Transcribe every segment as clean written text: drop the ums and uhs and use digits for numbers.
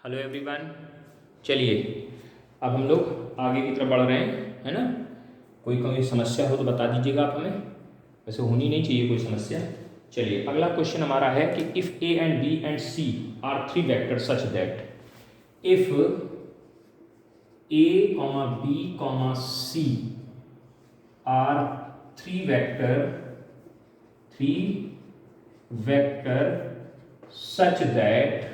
Hello everyone. चलिए अब हम लोग आगे की तरफ बढ़ रहे हैं, है ना। कोई समस्या हो तो बता दीजिएगा आप हमें, वैसे होनी नहीं चाहिए कोई समस्या। चलिए अगला क्वेश्चन हमारा है कि if A and B and C are three vector such that if A comma B comma C are three vector such that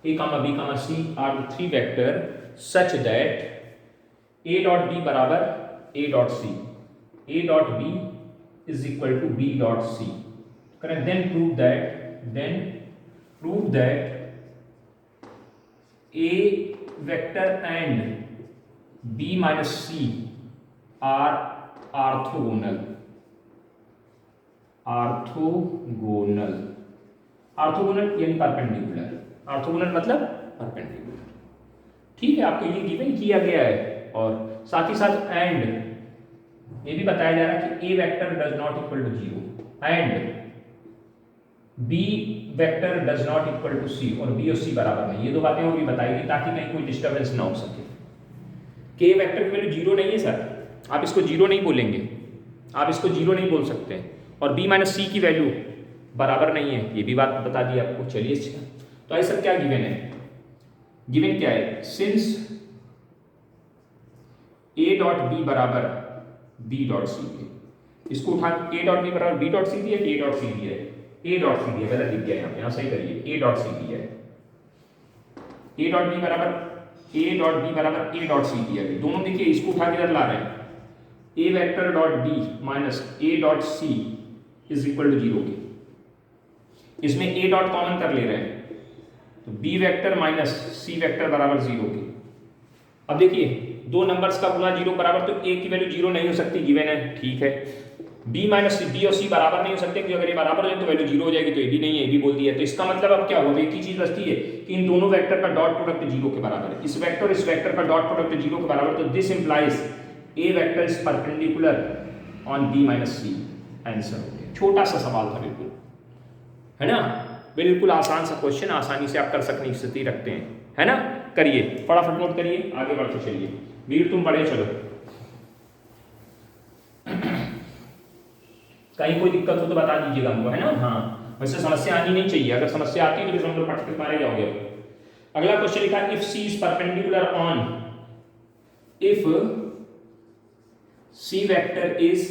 a comma b comma c are the three vector such that a dot b बराबर a dot c, a dot b is equal to b dot c, correct? Then prove that a vector and b minus c are orthogonal यानी perpendicular. Orthogonal मतलब perpendicular, ठीक है। आपको ये given किया गया है और साथ ही साथ एंड ये भी बताया जा रहा है कि A vector does not equal to zero and B vector does not equal to C, और बी और सी बराबर नहीं। ये दो बातें और भी बताई गई ताकि कहीं कोई डिस्टर्बेंस ना हो सके कि ए वेक्टर की वैल्यू जीरो नहीं है सर, आप इसको जीरो नहीं बोलेंगे, आप इसको जीरो नहीं बोल सकते हैं, और बी माइनस सी की वैल्यू बराबर नहीं है, ये भी बात बता दी आपको। चलिए अच्छा, तो ऐसा क्या गिवन है? गिवन क्या है? सिंस ए डॉट बी बराबर बी डॉट सी के, इसको उठा ए डॉट बी बराबर बी डॉट सी दिया कि ए डॉट सी दिया है? ए डॉट सी दिया, गलत दिख गया यहाँ सही करिए, ए डॉट सी दिया है। ए डॉट बी बराबर ए डॉट सी दिया है। दोनों देखिए, इसको उठा के इधर ला रहे हैं, ए vector dot B minus A dot C is equal to zero के, इसमें ए डॉट कॉमन कर ले रहे हैं तो B vector minus C vector बराबर जीरो के। अब देखिए दो नंबर्स का गुणा जीरो बराबर, तो ए की वैल्यू जीरो नहीं हो सकती, गिवन है, ठीक है। बी माइनस सी, बी और सी बराबर नहीं हो सकते क्योंकि अगर ये बराबर हो जाए तो वैल्यू जीरो हो जाएगी, तो ए भी नहीं है, ए भी बोल दिया। तो इसका मतलब अब क्या होगा? एक ही चीज बचती है कि इन दोनों वेक्टर का डॉट प्रोडक्ट जीरो के बराबर है। इस वेक्टर का डॉट प्रोडक्ट जीरो के बराबर, तो this implies A vector is perpendicular on B minus C. Answer हो गया। छोटा सा सवाल था बिल्कुल, है ना, बिल्कुल आसान सा क्वेश्चन, आसानी से आप कर सकने की स्थिति रखते हैं, है ना। करिए फटाफट नोट करिए, आगे बढ़ते चलिए। वीर तुम बड़े चलो, कहीं कोई दिक्कत हो तो बता दीजिएगा हमको, है ना। हाँ वैसे समस्या आनी नहीं चाहिए, अगर समस्या आती है तो हम लोग पट के मारे जाओगे। अगला क्वेश्चन लिखा है if C is perpendicular on, if C vector is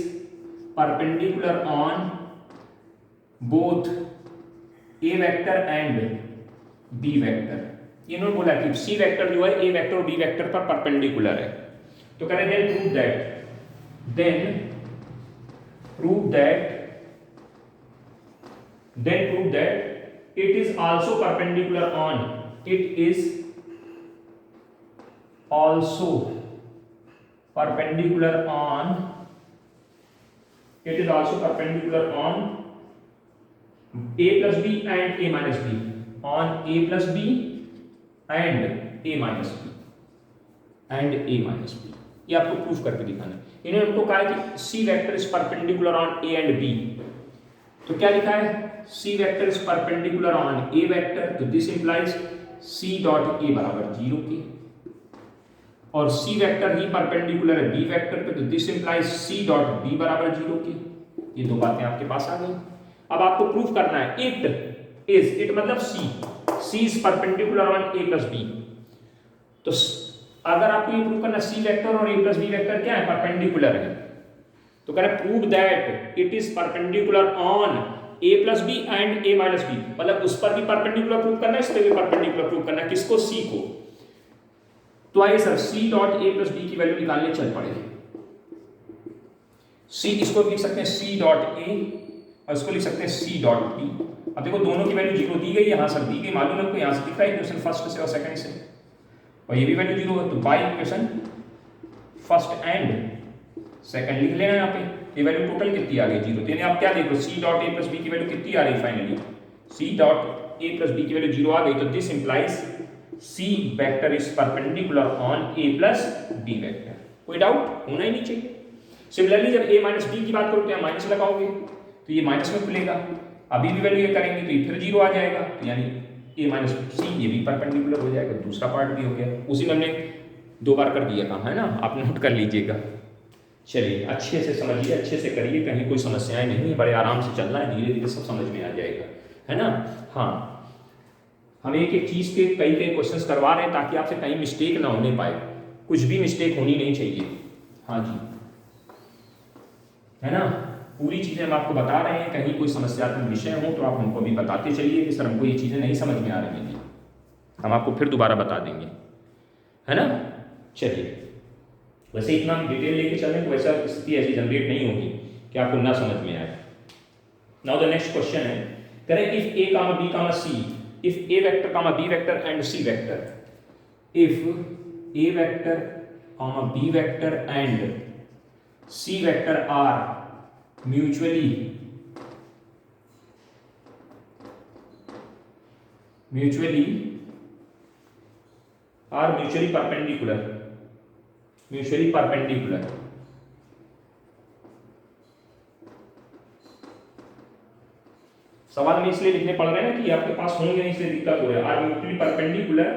perpendicular on both A vector and B vector. इन्होंने बोला कि सी वेक्टर जो है ए वेक्टर और बी वेक्टर पर परपेंडिकुलर है, तो कह रहे then prove that it is also perpendicular on, it is also perpendicular on a plus b and a minus b, on a plus b and a minus b and a minus b। ये आपको proof करके दिखाना है। इन्होंने उनको कहा है कि C vector is perpendicular on A and B, तो क्या लिखा है? C vector is perpendicular on A vector, तो this implies C dot A बराबर जीरो के, और सी वेक्टर ही परपेंडिकुलर है बी वेक्टर पे, तो this implies C dot B बराबर जीरो के। ये दो बातें आपके पास आ गई। अब आपको प्रूफ करना है इट मतलब C is perpendicular on A plus B. तो अगर आपको ये प्रूव करना सी वेक्टर और ए प्लस बी वेक्टर क्या है? परपेंडिकुलर है, तो कह रहे prove that it is perpendicular on A plus B and A minus B, मतलब उस पर भी परपेंडिकुलर प्रूव करना है, इस पर भी परपेंडिकुलर प्रूव करना है। किसको? सी को। तो आइए सर सी डॉट ए प्लस बी की वैल्यू निकालने चल पड़े। सी इसको लिख सकते हैं सी डॉट ए और इसको लिख सकते हैं सी डॉट बी। अब देखो दोनों की वैल्यू जीरो दी गई, यहां सर दी गई, मालूम है आपको, यहां से दिख रहा है इक्वेशन फर्स्ट से और सेकंड से, और ये भी वैल्यू जीरो है, तो by equation first and second लिख लेना यहाँ पे। ये वैल्यू टोटल कितनी आ गई? जीरो। यानी आप क्या देखो सी डॉट ए प्लस बी की वैल्यू कितनी आ रही? फाइनली सी डॉट ए प्लस बी की वैल्यू जीरो आ गई, तो this implies C vector is perpendicular on A plus B vector. कोई डाउट होना ही नहीं चाहिए। सिमिलरली जब a माइनस बी की बात करो तो यहाँ माइनस लगाओगे तो ये माइनस में खुलेगा, अभी भी वैल्यू ये करेंगे तो ये फिर जीरो आ जाएगा, तो यानी ए माइनस सी, ये भी परपेंडिकुलर हो जाएगा, दूसरा पार्ट भी हो गया। उसी में हमने 2 बार कर दिया काम, है ना, आप नोट कर लीजिएगा। चलिए अच्छे से समझिए, अच्छे से करिए, कहीं कोई समस्याएं नहीं है, बड़े आराम से चलना है, धीरे धीरे सब समझ में आ जाएगा, है ना। हाँ, हम एक एक चीज़ के कई कई क्वेश्चंस करवा रहे हैं ताकि आपसे कहीं मिस्टेक ना होने पाए, कुछ भी मिस्टेक होनी नहीं चाहिए। हाँ जी, है ना, पूरी चीज़ें हम आपको बता रहे हैं, कहीं कोई समस्यात्मक विषय हो तो आप हमको भी बताते चलिए कि सर हमको ये चीज़ें नहीं समझ में आ रही हैं, हम आपको फिर दोबारा बता देंगे, है ना। चलिए, वैसे इतना हम डिटेल लेके चलें तो वैसा स्थिति ऐसी जनरेट नहीं होगी कि आपको ना समझ में आए। नाउ द नेक्स्ट क्वेश्चन है, करें if A comma B comma C, if A vector comma B vector and C vector, if A vector comma B vector and C vector are mutually perpendicular, सवाल में इसलिए लिखने पड़ रहे हैं ना कि आपके पास होंगे नहीं, इसलिए दिक्कत हो रहा है। Are mutually perpendicular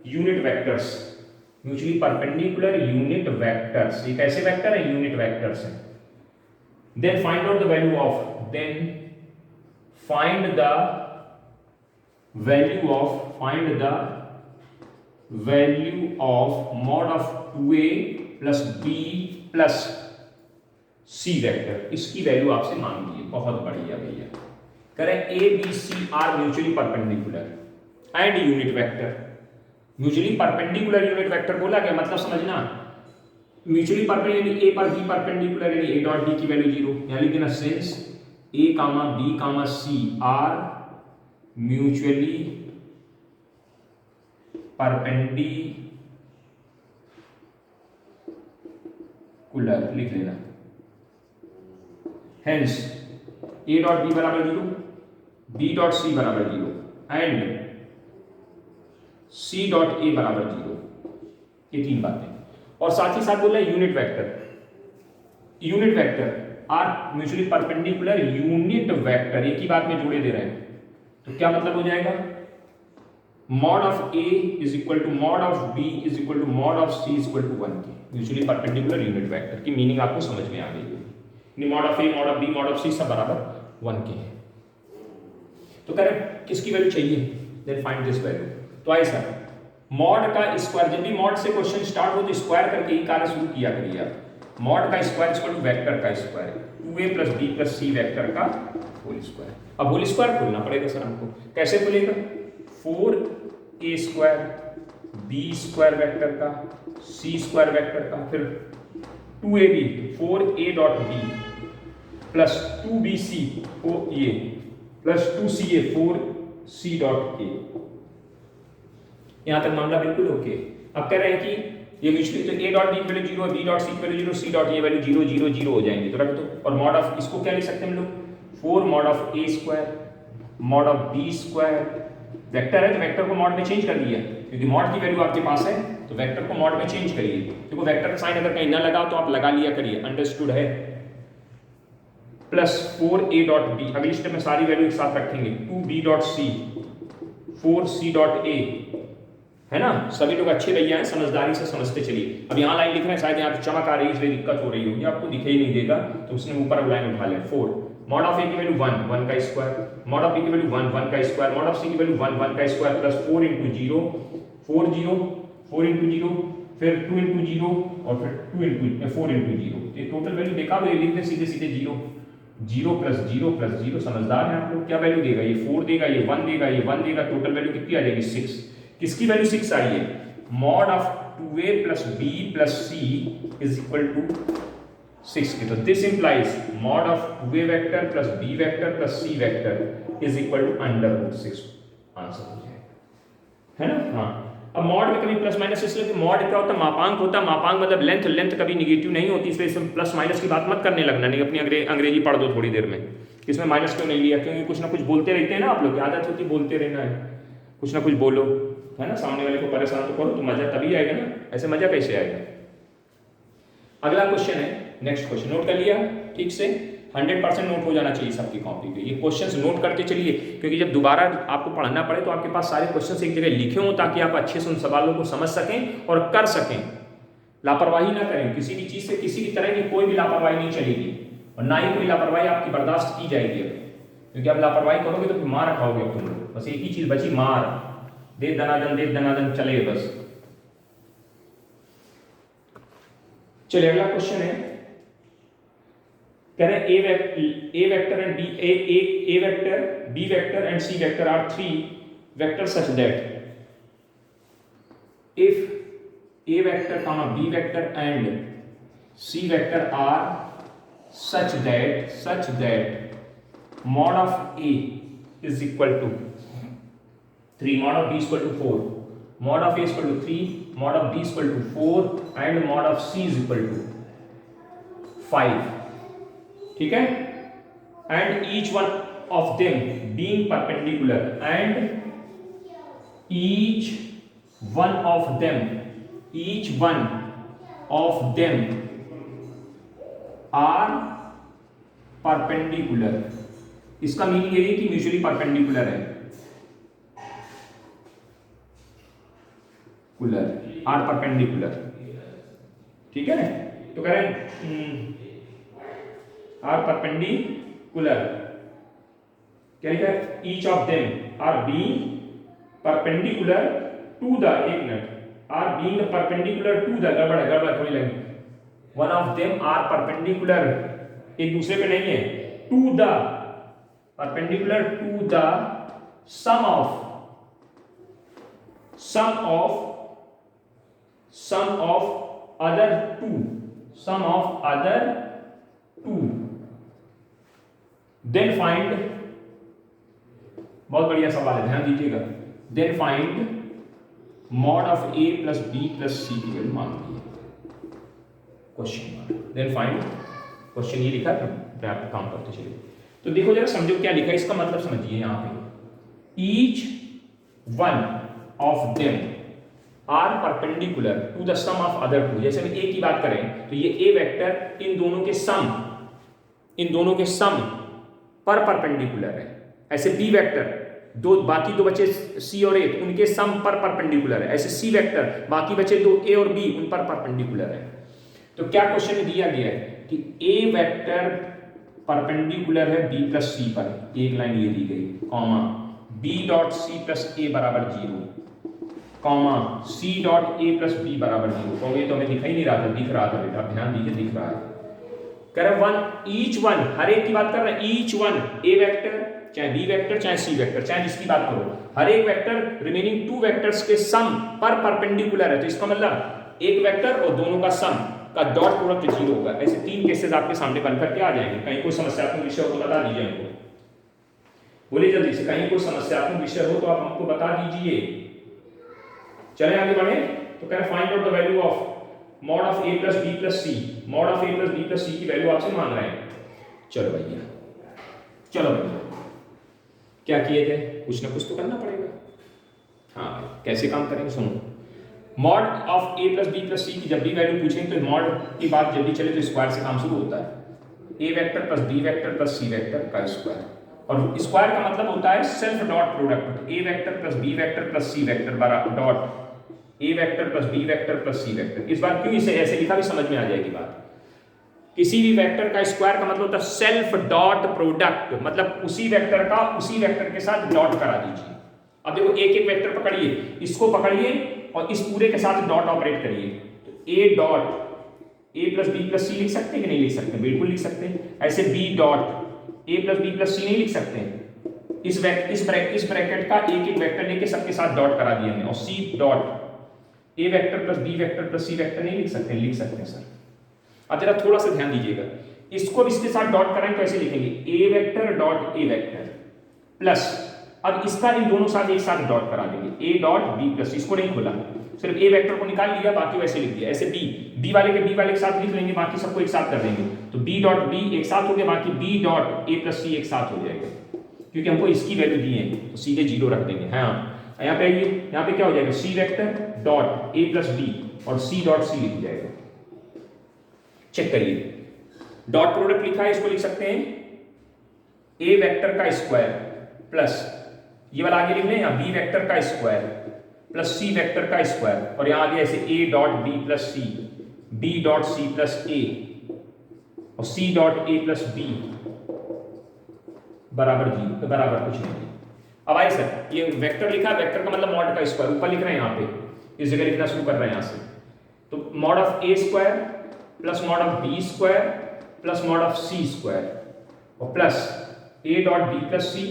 unit vectors, mutually perpendicular unit vectors, ये कैसे वेक्टर है, यूनिट वेक्टर्स है। Then find out the value of, find the value of mod of 2a plus b plus c vector, इसकी वैल्यू आपसे मांगी है। बहुत बढ़िया भैया, करें A B C are mutually perpendicular and unit vector. Mutually perpendicular unit vector बोला क्या, मतलब समझना, म्यूचुअली परपेंडिकुलर यानी ए पर बी परपेंडिकुलर, यानी ए डॉट बी की वैल्यू 0, यानी लिखना since A comma B comma C are mutually perpendicular, लिख लेना। हेंस ए डॉट बी बराबर 0, बी डॉट सी बराबर 0 एंड सी डॉट ए बराबर 0, ये 3 बातें। और साथ ही साथ बोल रहे हैं unit vector are mutually perpendicular unit vector, एक ही बात में जोड़े दे रहे हैं, तो क्या मतलब हो जाएगा, mod of A is equal to mod of B is equal to mod of C is equal to 1 के। म्यूचुअली परपेंडिकुलर यूनिट वेक्टर की मीनिंग आपको समझ में आ गई होगी, mod of A, mod of B, mod of C सब बराबर 1 के हैं। तो कह रहे किसकी वैल्यू चाहिए, देन फाइंड दिस वैल्यू। तो ऐसा मॉड का स्क्वायर, जब भी मॉड से क्वेश्चन स्टार्ट हो तो स्क्वायर करके ही कार्य शुरू किया करिए आप। मॉड का स्क्वायर इक्वल टू वेक्टर का square, 2a plus b plus c vector का होल स्क्वायर। अब होल स्क्वायर खोलना पड़ेगा सर हमको, कैसे खुलेगा, 4a square b square vector का, c स्क्वायर वेक्टर का, फिर 2ab 4a dot b plus 2bc को a plus 2ca 4c dot a। यहां तक मामला बिल्कुल ओके। अब कह रहे हैं कि ये म्यूचुअली, तो a डॉट b की वैल्यू 0, b डॉट c की value 0, c dot a value 0 0 0 हो जाएंगे, तो रख दो। और मॉड ऑफ, इसको क्या लिख सकते हैं हम लोग, 4 mod of a square mod of b square, vector है तो वेक्टर को मॉड में चेंज कर दिया, क्योंकि मॉड की वैल्यू आपके पास है तो वेक्टर को मॉड में चेंज करिए। देखो वेक्टर का साइन अगर कहीं ना लगाओ तो आप लगा लिया करिए, अंडरस्टूड है। प्लस 4a डॉट b, अगली स्टेप में सारी वैल्यू एक साथ रखेंगे, 2b dot c 4c dot a, है ना। सभी लोग अच्छे भैया हैं, समझदारी से समझते चलिए। अब यहाँ लाइन लिख रहे हैं, शायद यहाँ चमक आ रही है इसलिए दिक्कत हो रही होगी, आपको दिखाई नहीं देगा तो उसने ऊपर लाइन उठा लिया। 4 मॉड ऑफ ए की वैल्यू 1 1 का स्क्वायर, मॉड ऑफ बी की वैल्यू 1 1 का स्क्वायर, मॉड ऑफ सी की वैल्यू 1 1 का स्क्वायर, प्लस 4 इंटू 0 4 0 4 इंटू 0, फिर 2 इंटू 0 और फिर 2 इंटू 4 इंटू 0, ये टोटल वैल्यू देखा हुआ, लिख दें सीधे सीधे 0 0 प्लस 0 प्लस 0। समझदार हैं आप लोग, क्या वैल्यू देगा, ये 4 देगा, ये 1 देगा, ये 1 देगा, टोटल वैल्यू कितनी आ जाएगी 6। किसकी वैल्यू 6 आई है, mod of 2a plus b plus c is equal to 6 की। तो this implies mod of 2a vector plus b vector plus c vector is equal to √6, answer हो जाएगा, है ना। हाँ, अब मॉड में कभी प्लस माइनस, इसलिए कि मॉड क्या होता है, मापांक होता है, मापांक मतलब लेंथ, लेंथ कभी निगेटिव नहीं होती, इसलिए इसमें प्लस माइनस की बात मत करने लगना, नहीं अपनी अंग्रेजी पढ़ दो थोड़ी देर में, इसमें माइनस क्यों नहीं लिया, क्योंकि कुछ ना कुछ बोलते रहते हैं ना आप लोग, आदत होती बोलते रहना है, कुछ ना कुछ बोलो, है ना, सामने वाले को परेशान तो करो तो मजा तभी आएगा ना, ऐसे मजा कैसे आएगा। अगला क्वेश्चन है, नेक्स्ट क्वेश्चन नोट कर लिया ठीक से। 100% नोट हो जाना चाहिए सबकी कॉपी पे। ये क्वेश्चंस नोट करते चलिए, क्योंकि जब दोबारा आपको पढ़ना पड़े तो आपके पास सारे क्वेश्चंस एक जगह लिखे हों, ताकि आप अच्छे से उन सवालों को समझ सकें और कर सकें। लापरवाही ना करें, किसी भी चीज़ से किसी भी तरह की कोई भी लापरवाही नहीं चलेगी, और ना ही कोई लापरवाही आपकी बर्दाश्त की जाएगी। क्योंकि आप लापरवाही करोगे तो फिर मार खाओगे अब तुम लोग। बस एक ही चीज़ बची, मार। दे दनादन चले बस। चलिए अगला क्वेश्चन है, कह रहे हैं A vector and A vector, B vector and C vector are three vectors such that if A vector comma B vector and C vector are such that mod of A is equal to 3, mod of B is equal to 4, mod of A is equal to 3, mod of B is equal to 4 and mod of C is equal to 5, ठीक है, and each one of them being perpendicular and each one of them are perpendicular। इसका meaning ये है कि mutually perpendicular है, are perpendicular, ठीक है। तो कह रहे हैं आर परपेंडिकुलर, क्या लिखा है, each of them are being perpendicular to the, एक मिनट, are being perpendicular to the, गड़बड़ थोड़ी लगी, one of them are perpendicular, एक दूसरे पे नहीं है, to the, perpendicular to the sum of other two, then find, बहुत बढ़िया सवाल है, ध्यान दीजिएगा, then find mod of A plus B plus C की वैल्यू मांगती है, question mark, then find, question ये लिखा है, फिर आप काम करते चलिए। तो देखो जरा समझो क्या लिखा है, इसका मतलब समझिए, यहाँ पे each one of them are perpendicular to the sum of other two. जैसे हम A की बात करें तो ये A वेक्टर इन दोनों के सम पर परपेंडिकुलर है। ऐसे B वेक्टर बाकी दो बचे C और A, उनके सम पर परपेंडिकुलर है। ऐसे C वेक्टर बाकी बचे दो A और B, उन पर परपेंडिकुलर है। तो क्या क्वेश्चन में दिया गया है कि A वेक्टर परपेंडिकुलर है B प्लस C पर, एक लाइन ये दी गई, comma B dot C plus A बराबर 0, comma C dot A plus B बराबर 0। कहोगे तो हमें दिखाई नहीं रहा था, दिख रहा था बेटा, ध्यान दीजिए, दिख रहा है। कह रहे वन, ईच वन, हर एक की बात कर रहे हैं, ईच वन, A वेक्टर चाहे B वेक्टर चाहे C वेक्टर, चाहे जिसकी बात करो, हर एक वेक्टर रिमेनिंग टू वेक्टर्स के सम पर परपेंडिकुलर है। तो इसका मतलब एक वेक्टर और दोनों का सम का डॉट प्रोडक्ट 0 होगा। ऐसे तीन केसेस आपके सामने बन करके आ जाएंगे। कहीं कोई समस्यात्मक विषय हो तो बता दीजिए हमको, बोलिए जल्दी से, कहीं कोई समस्यात्मक विषय हो तो आप हमको बता दीजिए। चले आगे बढ़े। तो कह रहे find out the value of mod of A plus B plus C, mod of A plus B plus C की वैल्यू आपसे मांग रहे हैं। चलो भैया क्या किए थे, कुछ ना कुछ तो करना पड़ेगा। हाँ, कैसे काम करेंगे सुनो। Mod of A plus B plus C की जब भी वैल्यू पूछेंगे तो मॉड की बात जल्दी चले तो स्क्वायर से काम शुरू होता है। A vector plus B vector plus C vector का स्क्वायर, और स्क्वायर का मतलब होता है self dot product. A vector plus B vector plus C vector बराबर dot A vector plus B vector plus C vector. इस बार क्यों इसे ऐसे लिखा भी समझ में आ जाएगी बात। किसी भी वेक्टर का स्क्वायर का मतलब होता है सेल्फ डॉट प्रोडक्ट, मतलब उसी वेक्टर का उसी वेक्टर के साथ डॉट करा दीजिए। अब देखो एक एक वेक्टर पकड़िए, इसको पकड़िए और इस पूरे के साथ डॉट ऑपरेट करिए। तो A dot A plus B plus C लिख सकते हैं कि नहीं लिख सकते? बिल्कुल लिख सकते हैं। ऐसे B dot A plus B plus C नहीं लिख सकते हैं। इस ब्रैकेट का एक एक वेक्टर लेके सबके साथ डॉट करा दिया हमने, और C dot A vector plus B vector plus C vector नहीं लिख सकते? लिख सकते हैं सर। अब जरा थोड़ा सा ध्यान दीजिएगा, इसको भी इसके साथ डॉट कराएं तो ऐसे लिखेंगे A vector dot A vector plus, अब इसका इन दोनों साथ एक साथ डॉट करा देंगे A डॉट B प्लस, इसको नहीं खोला, सिर्फ A वेक्टर को निकाल लिया, बाकी वैसे लिख दिया। ऐसे B वाले के साथ लिख लेंगे, बाकी सबको एक साथ कर देंगे। तो B डॉट B एक साथ हो गया, बाकी B dot A plus C एक साथ हो जाएगा, क्योंकि हमको इसकी वैल्यू दी है तो सीधे 0 रख देंगे। हाँ, यहाँ पे आइए, यहाँ पे क्या हो जाएगा, C vector dot A plus B और C डॉट C लिख जाएगा। चेक करिए, डॉट प्रोडक्ट लिखा है, इसको लिख सकते हैं ए वेक्टर का स्क्वायर प्लस ये वाला आगे लिख लें या बी वेक्टर का स्क्वायर प्लस सी वेक्टर का स्क्वायर, और यहां आगे ऐसे A dot B plus C, B dot C plus A और सी डॉट ए प्लस बी बराबर जी बराबर कुछ नहीं। अब आइए सर, ये वेक्टर लिखा है, वेक्टर का मतलब मॉड का स्क्वायर ऊपर लिख रहे हैं, यहाँ पे इस जगह लिखना शुरू कर रहे हैं यहाँ से, तो mod of A square plus mod of B square plus mod of C square और प्लस ए डॉट बी प्लस सी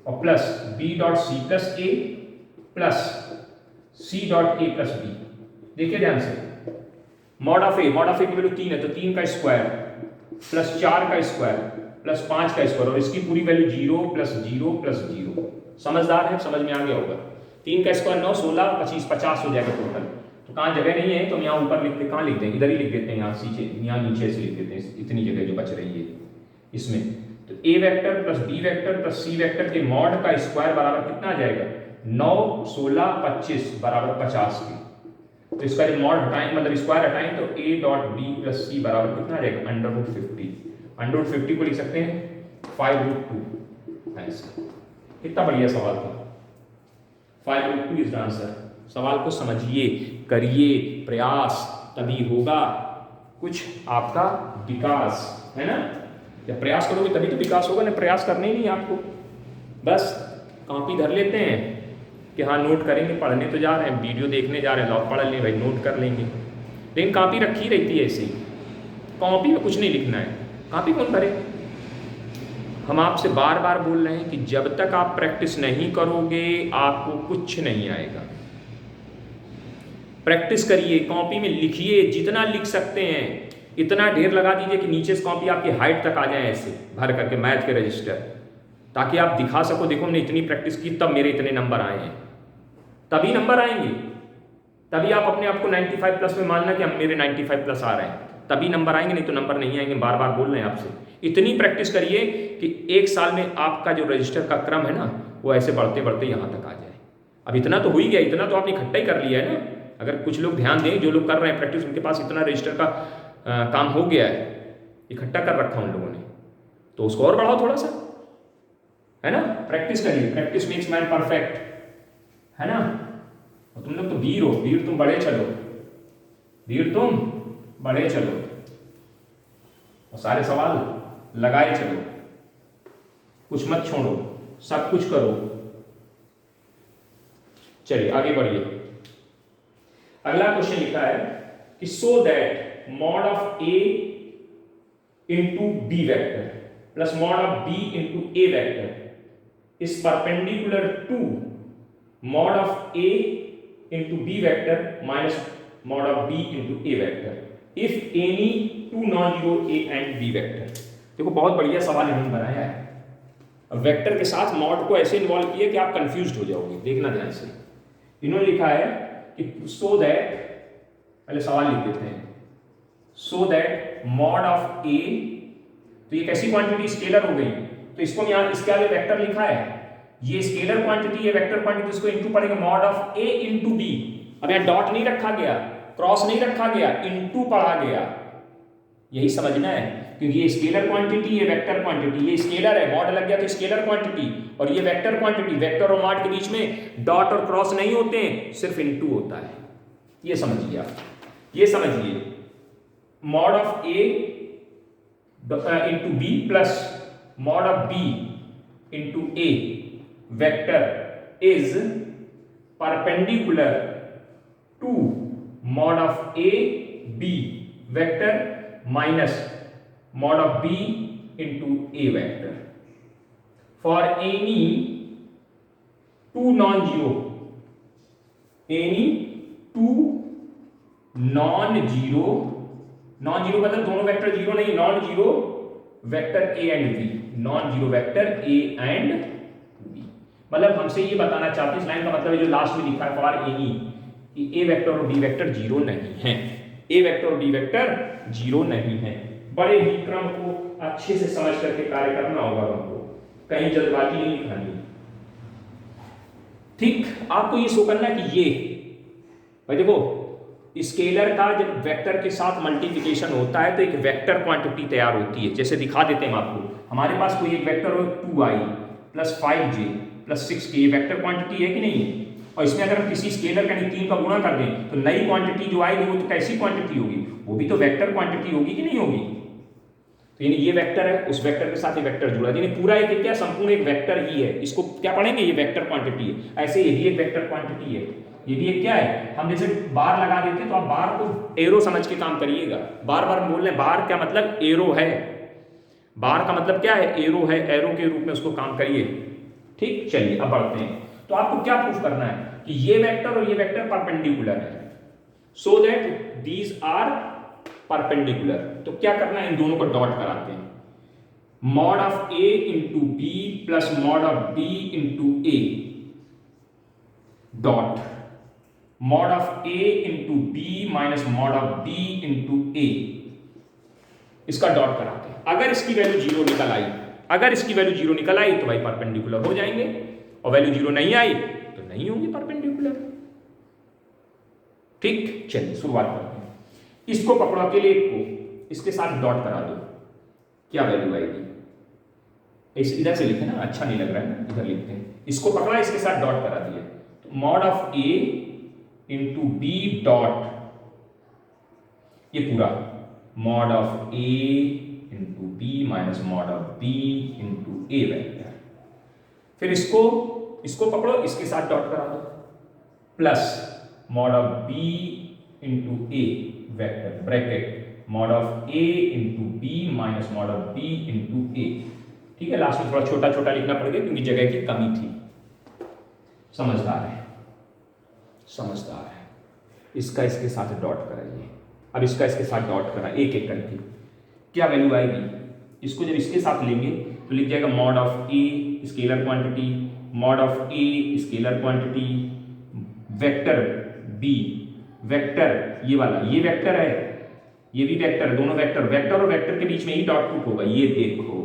और plus B dot C plus A plus C dot A plus B. देखिए ध्यान से, mod of ए की value 3 है, तो 3 का square plus 4 का स्क्वायर प्लस 5 का स्क्वायर और इसकी पूरी वैल्यू 0 प्लस 0 प्लस 0। समझदार है, समझ में आ गया होगा। 3 का स्क्वायर 9, 16, 25, 50 हो जाएगा टोटल। तो कहाँ जगह नहीं है तो हम यहाँ ऊपर लिखते, कहाँ लिखते हैं, इधर ही लिख देते हैं, यहाँ नीचे से लिख देते हैं, इतनी जगह जो बच रही है इसमें। तो A vector plus B vector plus C vector के मॉड का स्क्वायर बराबर कितना आ जाएगा, 9, 16, 25 बराबर 50 के। तो इसका जो मॉड हटाएं मतलब स्क्वायर हटाएं तो a डॉट बी प्लस सी बराबर कितना आ जाएगा, √50। √50 को लिख सकते हैं 5√2 ऐसे। कितना बढ़िया सवाल था, 5√2 इज द आंसर। सवाल को समझिए, करिए प्रयास, तभी होगा कुछ आपका विकास, है ना। जब प्रयास करोगे तभी तो विकास होगा ना, प्रयास करने ही नहीं आपको, बस कॉपी धर लेते हैं कि हाँ नोट करेंगे, पढ़ने तो जा रहे हैं, वीडियो देखने जा रहे हैं, लॉक पढ़ लें भाई, नोट कर लेंगे, लेकिन कॉपी रखी रहती है ऐसे ही। कॉपी में कुछ नहीं लिखना है, कॉपी कौन करे। हम आपसे बार बार बोल रहे हैं कि जब तक आप प्रैक्टिस नहीं करोगे आपको कुछ नहीं आएगा। प्रैक्टिस करिए, कॉपी में लिखिए, जितना लिख सकते हैं इतना ढेर लगा दीजिए कि नीचे से कॉपी आपकी हाइट तक आ जाए, ऐसे भर करके मैथ के रजिस्टर, ताकि आप दिखा सको देखो हमने इतनी प्रैक्टिस की तब मेरे इतने नंबर आए हैं। तभी नंबर आएंगे, तभी आप अपने आप को 95 प्लस में मानना कि हम मेरे 95 प्लस आ रहे हैं, तभी नंबर आएंगे, नहीं तो नंबर नहीं आएंगे। बार बार बोल रहे हैं आपसे, इतनी प्रैक्टिस करिए कि एक साल में आपका जो रजिस्टर का क्रम है ना वो ऐसे बढ़ते बढ़ते यहाँ तक आ जाए। अब इतना तो हो ही गया, इतना तो आपने इकट्ठा ही कर लिया है ना। अगर कुछ लोग ध्यान दें, जो लोग कर रहे हैं प्रैक्टिस, उनके पास इतना रजिस्टर का काम हो गया है, इकट्ठा कर रखा उन लोगों ने, तो उसको और बढ़ाओ थोड़ा सा, है ना। प्रैक्टिस करिए, प्रैक्टिस मेक्स मैन परफेक्ट, है ना। और तुम लोग तो वीर हो, वीर तुम बड़े चलो, वीर तुम बड़े चलो, और सारे सवाल लगाए चलो, कुछ मत छोड़ो, सब कुछ करो। चलिए आगे बढ़िए। अगला क्वेश्चन लिखा है कि so that mod of A into B vector plus mod of B into A vector is perpendicular to mod of A into B vector minus mod of B into A vector if any two non zero A and B vector. देखो बहुत बढ़िया सवाल इन्होंने बनाया है, अब vector के साथ मॉड को ऐसे इन्वॉल्व किया कि आप कंफ्यूज हो जाओगे। देखना ध्यान से, इन्होंने लिखा है कि सो दैट, पहले सवाल लिख देते हैं, सो दैट मॉड ऑफ ए, तो ये कैसी क्वांटिटी, स्केलर हो गई, तो इसको यहाँ इसके आगे वेक्टर लिखा है, ये स्केलर क्वांटिटी है, वेक्टर क्वांटिटी, इसको इनटू पड़ेगा mod of A into B. अब यहाँ डॉट नहीं रखा गया, क्रॉस नहीं रखा गया, इनटू पढ़ा गया, यही समझना है, क्योंकि ये स्केलर क्वांटिटी, ये वेक्टर क्वांटिटी, ये स्केलर है, मॉड लग गया तो स्केलर क्वांटिटी, और ये वेक्टर क्वांटिटी, वेक्टर और मॉड के बीच में डॉट और क्रॉस नहीं होते हैं, सिर्फ इनटू होता है। ये समझिए आप, ये समझिए, mod of A into B plus mod of B into A vector is perpendicular to mod of A B vector minus mod of B into A vector for any two non zero, any two non zero, non zero मतलब दोनों vector zero नहीं, non zero vector A and B, non zero vector A and B. मतलब हमसे ये बताना चाहते हैं, इस लाइन का मतलब है जो लास्ट में लिखा है फॉर एनी, कि ए वेक्टर और बी वेक्टर जीरो नहीं है, ए वेक्टर और बी वेक्टर जीरो नहीं है। बड़े ही क्रम को अच्छे से समझ करके कार्य करना होगा हमको, कहीं जल्दबाजी नहीं दिखानी। ठीक, आपको ये शो करना है कि ये भाई देखो स्केलर का जब वेक्टर के साथ मल्टीप्लिकेशन होता है तो एक वेक्टर क्वांटिटी तैयार होती है। जैसे दिखा देते हैं हम आपको, हमारे पास कोई एक वेक्टर हो 2i plus 5j plus 6k, ये वेक्टर क्वांटिटी है कि नहीं है? और इसमें अगर हम किसी स्केलर का 3 का गुणा कर दें तो नई क्वांटिटी जो आएगी वो तो कैसी क्वांटिटी होगी? वो भी तो वेक्टर क्वांटिटी होगी कि नहीं होगी? तो यानी ये वेक्टर है, उस वेक्टर के साथ ये वेक्टर जुड़ा, यानी पूरा एक क्या संपूर्ण एक वेक्टर ही है। इसको क्या पढ़ेंगे? ये वेक्टर क्वांटिटी है। ऐसे ये भी एक वेक्टर क्वांटिटी है, ये भी एक क्या है? हम जैसे बार लगा देते हैं तो आप बार को एरो समझ के काम करिएगा। बार बार बोल रहे हैं बार क्या मतलब? एरो है। बार का मतलब क्या है? एरो है। एरो के रूप में उसको काम करिए। ठीक, चलिए अब बढ़ते हैं। तो आपको क्या प्रूफ करना है कि ये वेक्टर और ये वेक्टर परपेंडिकुलर है, so that these are perpendicular. तो क्या करना है? इन दोनों को डॉट कराते हैं। Mod of A into B plus mod of B into A dot mod of A into B minus mod of B into A, इसका डॉट कराते हैं। अगर इसकी वैल्यू 0 निकल आई, अगर इसकी वैल्यू 0 निकल आई तो भाई परपेंडिकुलर हो जाएंगे, और वैल्यू 0 नहीं आई तो नहीं होंगे परपेंडिकुलर। ठीक, चलिए शुरुआत करते हैं। इसको पकड़ो, अकेले एक को इसके साथ डॉट करा दो, क्या वैल्यू आएगी? इस इधर से लिखे ना, अच्छा नहीं लग रहा है ना, इधर लिखते हैं। इसको पकड़ा, इसके साथ डॉट करा दिया, तो mod of A into B dot, ये पूरा mod of A into B minus mod of B into A vector. फिर इसको पकड़ो, इसके साथ डॉट करा दो, plus mod of B into A vector bracket mod of A into B minus mod of B into A. ठीक है, last में थोड़ा छोटा छोटा लिखना पड़ेगा क्योंकि जगह की कमी थी। समझदार है, समझदार है। इसका इसके साथ डॉट कराइए। अब इसका इसके साथ डॉट करा, एक एक करके क्या वैल्यू आएगी? इसको जब इसके साथ लेंगे तो लिख जाएगा mod of A scalar quantity, mod of A scalar quantity, vector B, vector ये वाला, ये वेक्टर है, ये भी वेक्टर, दोनों वेक्टर, वेक्टर और वेक्टर के बीच में ही डॉट पुट होगा। ये देखो,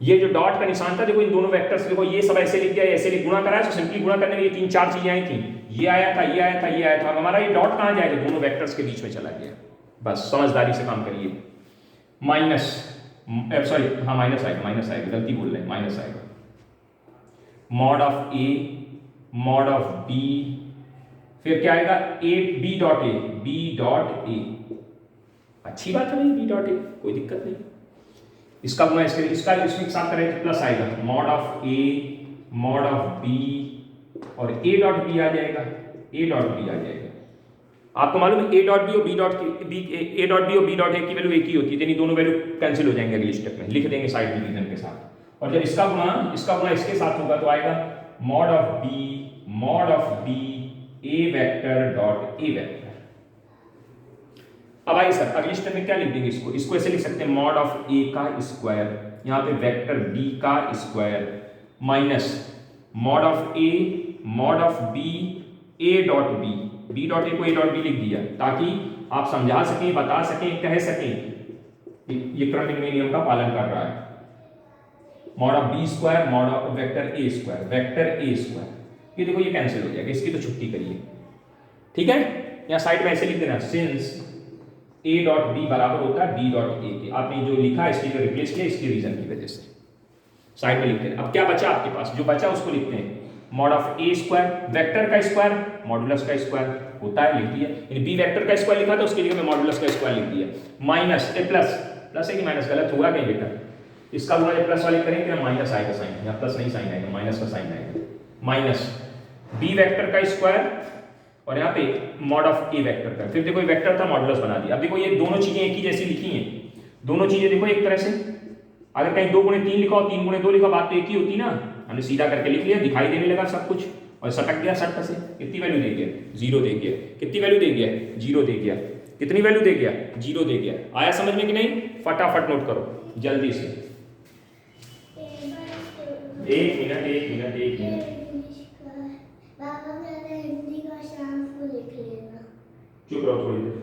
ये जो डॉट का निशान था, देखो इन दोनों वेक्टर्स, देखो ये सब ऐसे लिख दिया, ऐसे लिख गुणा कराया, तो सिंपली गुणा करने में ये 3-4 चीजें आई थी, ये आया था, ये आया था, ये आया था। अब हमारा ये डॉट कहां जाएगा? दोनों वेक्टर्स के बीच में चला गया। बस समझदारी से काम करिए। माइनस, सॉरी, हाँ माइनस आएगा, माइनस आएगा, गलती बोल रहे हैं, माइनस आएगा। Mod of A, mod of B, फिर क्या आएगा? A B dot A, B dot A. अच्छी बात है भाई, बी डॉट ए, कोई दिक्कत नहीं। इसका गुना इसका इसमें साथ करें तो प्लस आएगा, mod of A, mod of B, और ए डॉट बी आ जाएगा, ए डॉट बी आ जाएगा। आपको मालूम है ए डॉट बी और B dot B, A dot B और बी डॉट ए की वैल्यू एक ही होती है, यानी दोनों वैल्यू कैंसिल हो जाएंगे अगले स्टेप में, लिख देंगे साइड डिवीजन के साथ। और जब इसका गुना इसके साथ होगा तो आएगा mod of B A vector dot A vector. अब आइए सर अगले स्टेप में क्या लिख देंगे? इसको ऐसे लिख सकते हैं, मॉड ऑफ ए का स्क्वायर, यहाँ पे वेक्टर बी का square, minus mod of A, mod of B A dot B, B dot A को ए डॉट बी लिख दिया ताकि आप समझा सकें, बता सकें, कह सकें ये क्रमिक नियम का पालन कर रहा है। Mod of B square, mod of vector A square, vector A square, ये देखो ये कैंसिल हो जाएगा, इसकी तो छुट्टी करिए। ठीक है, यहाँ साइड में ऐसे लिख देना, सिंस ए डॉट बी बराबर होता है बी डॉट ए के। आपने जो लिखा है इसकी जो रिप्लेस किया इसके रीजन की वजह से साइड में लिखते हैं। अब क्या बचा आपके पास? जो बचा उसको लिखते हैं, mod of A square, vector का स्क्वायर, मॉडुलस का स्क्वायर होता है, लिख दिया। यानी बी वेक्टर का स्क्वायर लिखा था, उसके लिए मैं मॉडुलस का स्क्वायर लिख दिया, माइनस ए प्लस, प्लस है कि माइनस? गलत हुआ कहीं बेटा, इसका गुणा जब प्लस वाले करेंगे तो माइनस आएगा साइन, यहाँ प्लस नहीं साइन आएगा, माइनस का साइन आएगा। माइनस बी वेक्टर का स्क्वायर और यहाँ पे मॉड ऑफ ए वेक्टर का, फिर देखो ये वेक्टर था मॉडुलस बना दिया। अब देखो ये दोनों चीजें एक ही जैसी लिखी हैं, दोनों चीजें देखो एक तरह से, अगर कहीं 2 गुणे 3 लिखा और 3 गुणे 2 लिखा, बात तो एक ही होती ना। हमने सीधा करके लिख लिया, दिखाई देने लगा सब कुछ, और सटक गया सट से। कितनी वैल्यू दे गया? 0 दे गया। कितनी वैल्यू दे गया? 0 दे गया। कितनी वैल्यू दे गया? 0 दे गया। आया समझ में कि नहीं? फटाफट नोट करो जल्दी से। एक मिनट चुप रहो थोड़ी देर।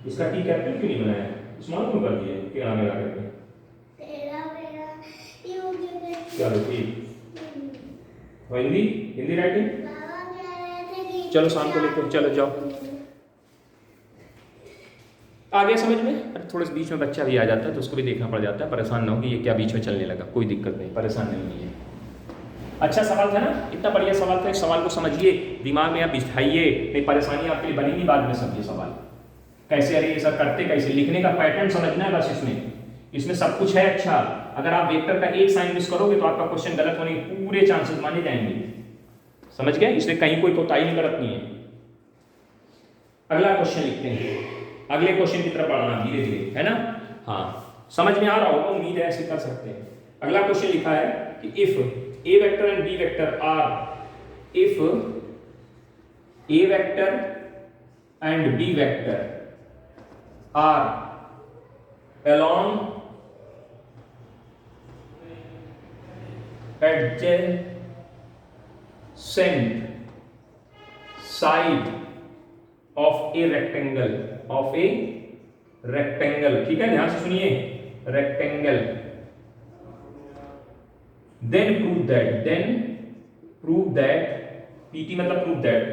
इसका टी कैपिटल क्यों नहीं बनाया? स्मॉल क्यों कर दिया? क्या लगा करके चलो ठीक। हिंदी राइटिंग चलो शाम को लेकर चलो जाओ। आ गया समझ में? अरे थोड़ा बीच में बच्चा भी आ जाता है तो उसको भी देखना पड़ जाता है, परेशान ना हो कि ये क्या बीच में चलने लगा, कोई दिक्कत नहीं, परेशान नहीं है। अच्छा सवाल था ना, इतना बढ़िया सवाल था, इस सवाल को समझिए, दिमाग में आप बिठाइए, नहीं परेशानी आपके लिए बनेगी बाद में। समझिए सवाल कैसे, अरे ये सब करते कैसे, लिखने का पैटर्न समझना है बस। इसमें सब कुछ है। अच्छा अगर आप वेक्टर का एक साइन मिस करोगे तो आपका क्वेश्चन गलत होने के पूरे चांसेस माने जाएंगे, समझ गए? इसलिए कहीं कोई कोताही नहीं बरतनी है। अगला क्वेश्चन लिखते हैं, अगले क्वेश्चन की तरफ बढ़ना धीरे धीरे, है ना? हाँ समझ में आ रहा होगा, उम्मीद है ऐसे कर सकते हैं। अगला क्वेश्चन लिखा है कि if A vector and B vector are, if A vector and B vector are along adjacent side of a rectangle, ठीक है, ध्यान से सुनिए, rectangle, then prove that PT मतलब prove that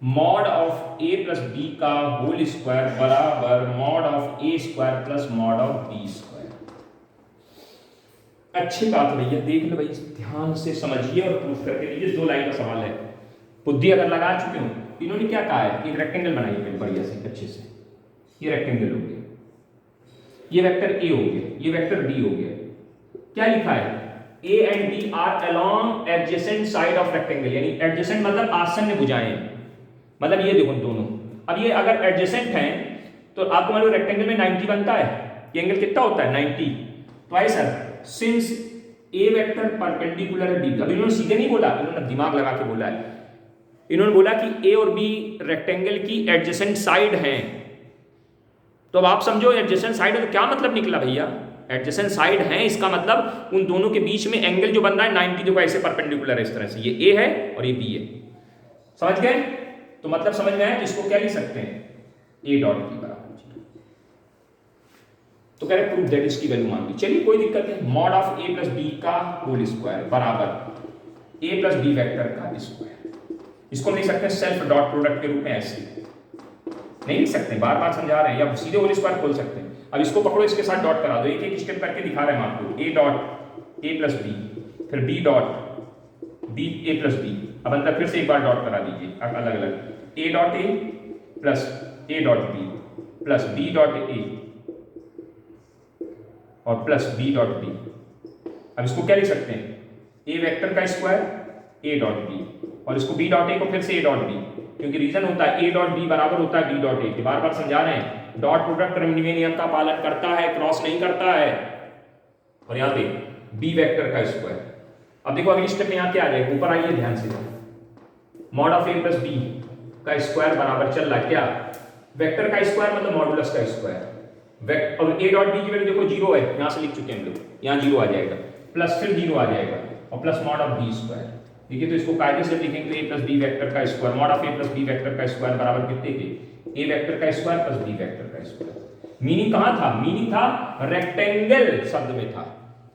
mod of A plus B का whole square बराबर mod of A square plus mod of B square. अच्छी बात है भैया, देख लो भाई, ध्यान से समझिए और प्रूफ करके दीजिए। 2 लाइन का सवाल है, बुद्धि अगर लगा चुके हो। इन्होंने क्या कहा है, एक रेक्टेंगल बनाइए बढ़िया से अच्छे से, ये रेक्टेंगल हो गया, ये वेक्टर A हो गया, ये वेक्टर B हो गया। क्या लिखा है, A and B are along adjacent side of rectangle, यानी adjacent मतलब आसन्न भुजाएं, मतलब ये देखो दोनों। अब ये अगर adjacent हैं तो आपको मालूम रेक्टेंगल में 90 बनता है, ये एंगल कितना होता है 90। तो I sir since A vector perpendicular है B, अभी इन्होंने सीधे नहीं बोला, इन्होंने दिमाग लगा के बोला है। इन्होंने बोला कि A और B रेक्टेंगल की एडजेसेंट साइड हैं, तो अब आप समझो एडजेसेंट साइड है तो क्या मतलब निकला भैया, एडजेसेंट साइड है इसका मतलब उन दोनों के बीच में एंगल जो बन रहा है 90 देखो ऐसे परपेंडिकुलर है इस तरह से, ये A है और ये B है, समझ गए? तो मतलब समझ में आया, इसको क्या लिख सकते हैं, A डॉट B बराबर। तो कह रहे प्रूव दैट, इसकी वैल्यू मान ली, चलिए कोई दिक्कत नहीं। Mod of A plus B का होल स्क्वायर बराबर A प्लस B वेक्टर का स्क्वायर, इसको लिख सकते हैं सेल्फ डॉट प्रोडक्ट के रूप में, ऐसे नहीं लिख सकते, बार बार समझा रहे हैं, या सीधे होल स्क्वायर खोल सकते हैं। अब इसको पकड़ो, इसके साथ डॉट करा दो, एक एक स्टेप करके दिखा रहे हैं आपको। A dot A plus B, फिर B dot B A plus B, अब अंदर फिर से एक बार डॉट करा दीजिए अलग अलग, A dot A plus A dot B plus B dot A और प्लस B डॉट B। अब इसको क्या लिख सकते हैं, A वेक्टर का स्क्वायर A डॉट B, और इसको B डॉट A को फिर से A डॉट B, क्योंकि रीजन होता है A डॉट B बराबर होता है B डॉट A, बार बार समझा रहे हैं, डॉट प्रोडक्ट रिमेनिंग नियम का पालन करता है, क्रॉस नहीं करता है। और यहां पे B वेक्टर का स्क्वायर। अब देखो अगली स्टेप में यहां क्या आ जाएगा, ऊपर आइए ध्यान से, mod of A plus B का स्क्वायर बराबर चल रहा है क्या, वेक्टर का स्क्वायर मतलब मॉडुलस का स्क्वायर। अब A डॉट B की वैल्यू देखो 0 है, यहां से लिख चुके हैं हम लोग, यहां 0 आ जाएगा, प्लस फिर 0 आ जाएगा और plus mod of B square. देखिए तो इसको कायदे से लिखेंगे तो A प्लस B वेक्टर का square, mod of A plus B vector का स्क्वायर बराबर कितने के, A वेक्टर का स्क्वायर प्लस B वेक्टर का स्क्वायर। मीनिंग कहां था, मीनिंग था रेक्टेंगल शब्द में था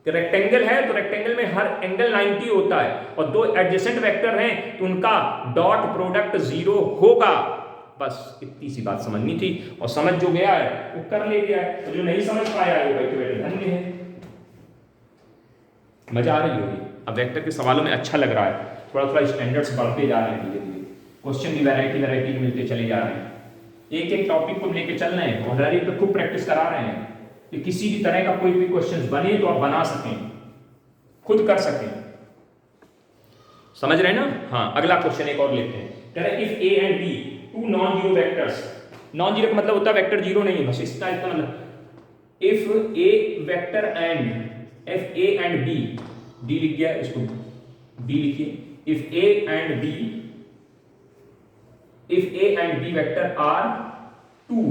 कि रेक्टेंगल है तो रेक्टेंगल में हर एंगल 90 होता है, और 2 एडजेसेंट वेक्टर हैं तो उनका डॉट प्रोडक्ट 0 होगा। बस इतनी सी बात समझनी थी, और समझ जो गया है वो कर ले गया है, तो जो नहीं समझ पाया है वो बैठे बैठे धन्य है। मजा आ रही होगी, अब वेक्टर के सवालों में अच्छा लग रहा है, थोड़ा थोड़ा स्टैंडर्ड्स बढ़ते जा रहे हैं धीरे धीरे, क्वेश्चन की वैरायटी मिलते चले जा रहे हैं, एक एक टॉपिक को लेके चल रहे हैं, और हर एक पे खूब प्रैक्टिस करा रहे हैं कि किसी भी तरह का कोई भी क्वेश्चन बने तो आप बना सकें, खुद कर सकें, समझ रहे हैं ना? हाँ अगला क्वेश्चन एक और लेते हैं, कह रहे if A and B two non zero vectors, non zero का मतलब होता है वेक्टर जीरो नहीं है, बस इसका मतलब if A vector and F A and B, D लिख गया, इसको B लिखिए, if A and B, if A and B vector are two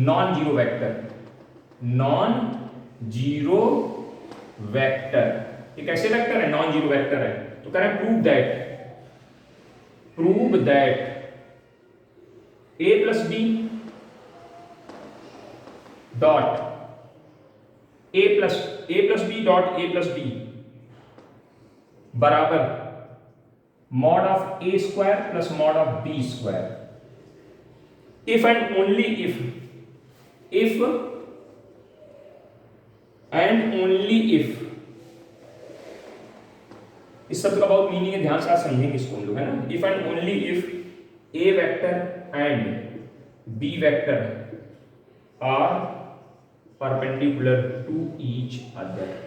non-zero vector, non-zero vector, ये कैसे वेक्टर है, नॉन जीरो वेक्टर है, तो कह रहे हैं prove that A plus B dot A plus B dot A plus B बराबर mod of a square plus mod of b square. If and only if and only if, इस शब्द का बहुत मीनिंग है, ध्यान से आप समझेंगे इसको हम लोग, है ना। If and only if A vector and B vector are perpendicular to each other.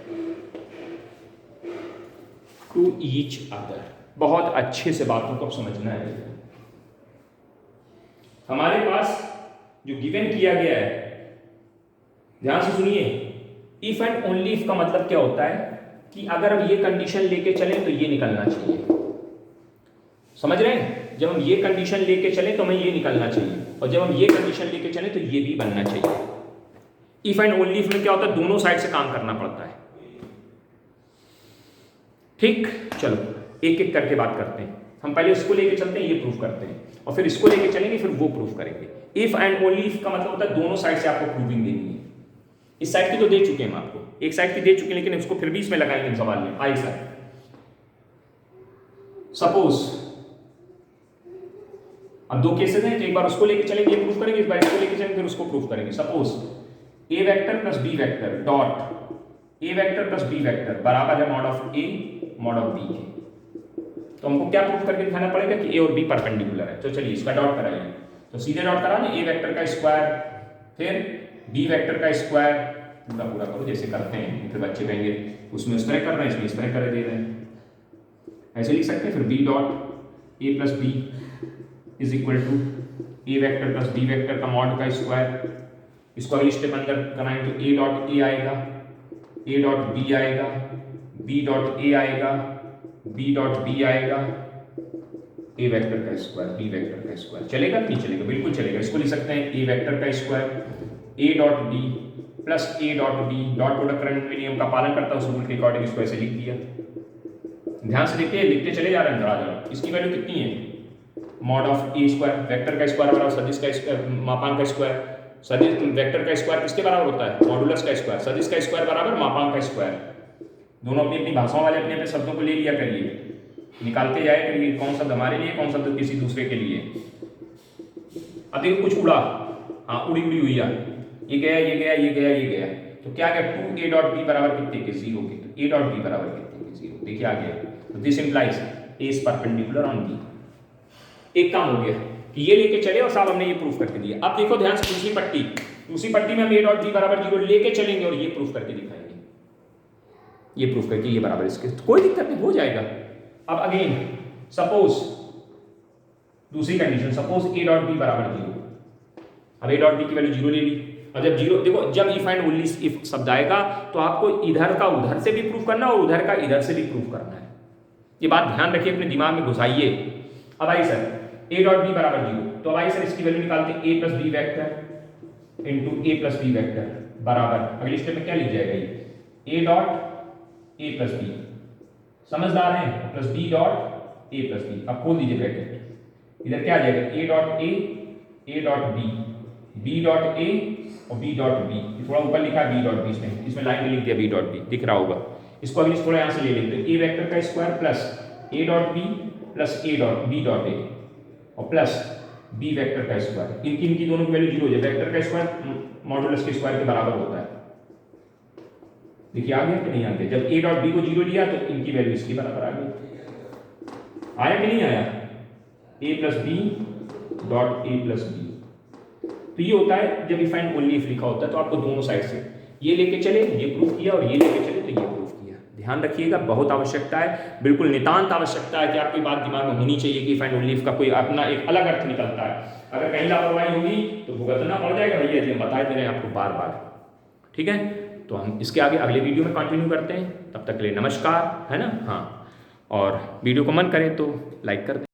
बहुत अच्छे से बातों को समझना है। हमारे पास जो गिवन किया गया है, ध्यान से सुनिए, इफ एंड ओनली इफ का मतलब क्या होता है कि अगर हम ये कंडीशन लेके चलें तो ये निकलना चाहिए। समझ रहे हैं? जब हम ये कंडीशन लेके चलें तो हमें ये निकलना चाहिए, और जब हम ये कंडीशन लेके चलें तो ये भी बनना चाहिए। इफ एंड ओनली इफ में क्या होता है, दोनों साइड से काम करना पड़ता है। ठीक, चलो एक एक करके बात करते हैं। हम पहले इसको लेके चलते हैं, ये प्रूफ करते हैं, और फिर इसको लेके चलेंगे, फिर वो प्रूफ करेंगे। इफ एंड ओनली इफ का मतलब होता है दोनों साइड से आपको प्रूविंग देनी है। इस साइड की तो दे चुके हैं हम आपको, एक साइड की दे चुके हैं, लेकिन इसको फिर भी इसमें लगाएंगे सवाल में। आई सर, सपोज अब दो केसेस हैं, तो एक बार उसको लेके चलेंगे, ये प्रूफ करेंगे, इस बार इसको लेके चलेंगे, फिर उसको प्रूफ करेंगे। Suppose A vector plus B vector dot A vector plus B vector बराबर है mod of A mod of B के। तो हमको क्या प्रूफ करके दिखाना पड़ेगा कि ए और बी परपेंडिकुलर है। तो चलिए इसका डॉट कराइए, तो सीधे डॉट करा ना, ए वेक्टर का स्क्वायर फिर बी वेक्टर का स्क्वायर, पूरा पूरा करो जैसे करते हैं। फिर बच्चे कहेंगे उसमें उस तरह कर रहे हैं, इसमें इस तरह कर दे रहे हैं, ऐसे लिख सकते हैं। फिर B dot A plus B is equal to A vector plus B vector का मॉड का स्क्वायर। इसको अगली स्टेप अंदर कराएं तो ए डॉट ए आएगा, ए डॉट बी आएगा, बी डॉट ए आएगा, बी डॉट बी आएगा, ए वेक्टर का स्क्वायर बी वेक्टर का स्क्वायर। चलेगा नहीं चलेगा? बिल्कुल चलेगा। इसको लिख सकते हैं ए वेक्टर का square A dot B plus A dot B, dot product current के नियम का पालन करता है, उस रूल के अकॉर्डिंग इसको ऐसे लिख दिया। ध्यान से देखिए, लिखते चले जा रहे हैं जरा। इसकी वैल्यू कितनी है? Mod of A square, vector का स्क्वायर बराबर सदिश का स्क्वायर, मापांक का स्क्वायर। सदिश वेक्टर का स्क्वायर किसके बराबर होता है? मॉडुलस का स्क्वायर। सदिश का स्क्वायर बराबर मापांक का स्क्वायर। दोनों अपनी अपनी भाषाओं वाले अपने अपने शब्दों को ले लिया करिए, निकालते जाए करिए कौन शब्द हमारे लिए, कौन शब्द किसी दूसरे के लिए। अब देखो कुछ उड़ा, हाँ उड़ी उड़ी हुई है, ये गया ये गया ये गया ये गया, तो क्या गया? 2 ए डॉट बी बराबर कितने के? 0 के। तो ए डॉट बी बराबर कितने के? 0। देखिए आ गया। तो this implies A is perpendicular on B. एक काम हो गया कि ये लेके चले और साहब हमने ये प्रूफ करके दिया। अब देखो ध्यान से, दूसरी पट्टी में हम ए डॉट बी बराबर 0 लेके चलेंगे और ये प्रूफ करके दिखाएंगे, ये प्रूफ करके ये बराबर इसके, तो कोई दिक्कत नहीं, हो जाएगा। अब अगेन सपोज दूसरी condition, suppose A dot B बराबर 0। अब ए डॉट बी की वैल्यू 0 ले ली। अब जब 0, देखो जब इफ एंड ओनली इफ शब्द आएगा तो आपको इधर का उधर से भी प्रूफ करना है और उधर का इधर से भी प्रूफ करना है। ये बात ध्यान रखिए, अपने दिमाग में घुसाइए। अब आई सर ए डॉट बी बराबर 0, तो अब आई सर इसकी वैल्यू निकालते हैं a plus B vector into a plus B vector बराबर, अगली स्टेप में क्या लिख जाएगा ये? A dot A plus b, समझदार हैं, प्लस बी डॉट ए प्लस बी। अब खोल दीजिए ब्रैकेट, इधर क्या आ जाएगा? A dot a dot B, B dot a और बी डॉट बी। थोड़ा ऊपर लिखा है बी डॉट बी, इसमें लाइन में लिख दिया बी डॉट बी, दिख रहा होगा। इसको अभी थोड़ा यहाँ से ले लेते हैं, ए वेक्टर का square plus A dot B plus A dot B dot a और प्लस बी वेक्टर का स्क्वायर। इनकी दोनों की वैल्यू 0 हो जाए। वेक्टर का स्क्वायर मॉडुलस के स्क्वायर के बराबर होता है। देखिए आ गया कि नहीं आ गया? जब ए डॉट बी को 0 लिया तो इनकी वैल्यू इसके बराबर आ गई। आया कि नहीं आया? A plus B dot A plus B. तो ये होता है जब इफ एंड ओनली इफ लिखा होता है, तो आपको दोनों साइड से ये लेके चले, ये प्रूफ किया, और ये लेके चले तो ये प्रूफ किया। ध्यान रखिएगा, बहुत आवश्यकता है, बिल्कुल नितांत आवश्यकता है कि आपकी बात दिमाग में होनी चाहिए कि इफ एंड ओनली इफ का कोई अपना एक अलग अर्थ निकलता है। अगर कहीं लापरवाही होगी तो भुगतना पड़ जाएगा भैया जी, हम बता दे रहे हैं आपको बार बार। ठीक है, तो हम इसके आगे अगले वीडियो में कंटिन्यू करते हैं। तब तक के लिए नमस्कार, है ना। हाँ, और वीडियो को मन करे तो लाइक कर दें।